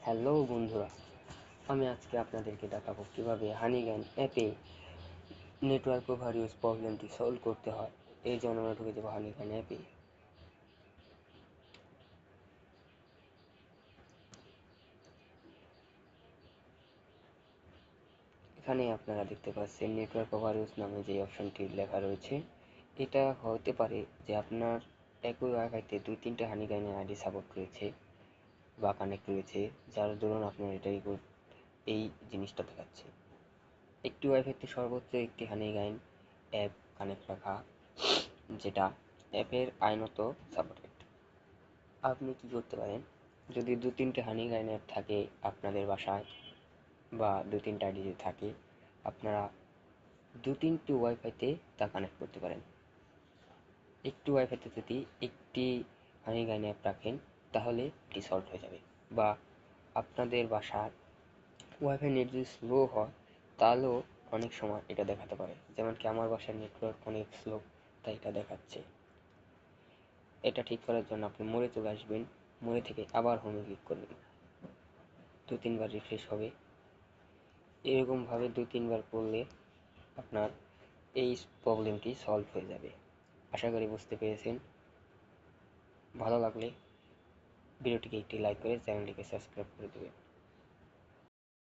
Hello বন্ধুরা, আমি আজকে আপনাদেরকে দেখাবো কিভাবে হানিগ্যান অ্যাপে নেটওয়ার্ক ওভারইউজ প্রবলেমটি সলভ করতে হয়। এই জন্য আমরা ঢুকে যাবো হানিগ্যান অ্যাপে। এখানে আপনারা দেখতে পাচ্ছেন নেটওয়ার্ক ওভারইউজ নামে যে অপশনটি লেখা রয়েছে। এটা হতে পারে যে আপনার একই ওয়াইফাইতে 2-3টে হানিগ্যানের আইডি সাপোর্ট রয়েছে বা কানেক্ট রয়েছে, যার দরুন আপনার এই জিনিসটা দেখাচ্ছে। একটি ওয়াইফাইতে সর্বোচ্চ একটি হানিগ্যান অ্যাপ কানেক্ট রাখা, যেটা অ্যাপের আইনত সাপোর্টেড। আপনি কি করতে পারেন, যদি 2-3টে হানিগ্যান অ্যাপ থাকে আপনাদের বাসায় বা 2-3টা আইডি থাকে, আপনারা 2-3টি ওয়াইফাইতে তা কানেক্ট করতে পারেন। একটি ওয়াইফাইতে যদি একটি হানিগ্যান অ্যাপ রাখেন তাহলে এটি সলভ হয়ে যাবে। বা আপনাদের বাসার ওয়াইফাই নেট যদি স্লো হয় তাহলেও অনেক সময় এটা দেখাতে পারে। যেমন কি আমার বাসার নেটওয়ার্ক অনেক স্লো, তাই এটা দেখাচ্ছে। এটা ঠিক করার জন্য আপনি মোড়ে চলে আসবেন, মোড়ে থেকে আবার হোমে ক্লিক করবেন, 2-3বার রিফ্রেশ হবে। এরকমভাবে 2-3বার করলে আপনার এই প্রবলেমটি সলভ হয়ে যাবে। আশা করি বুঝতে পেরেছেন। ভালো লাগলে ভিডিওটিকে একটি লাইক করে চ্যানেলটিকে সাবস্ক্রাইব করে দেবেন।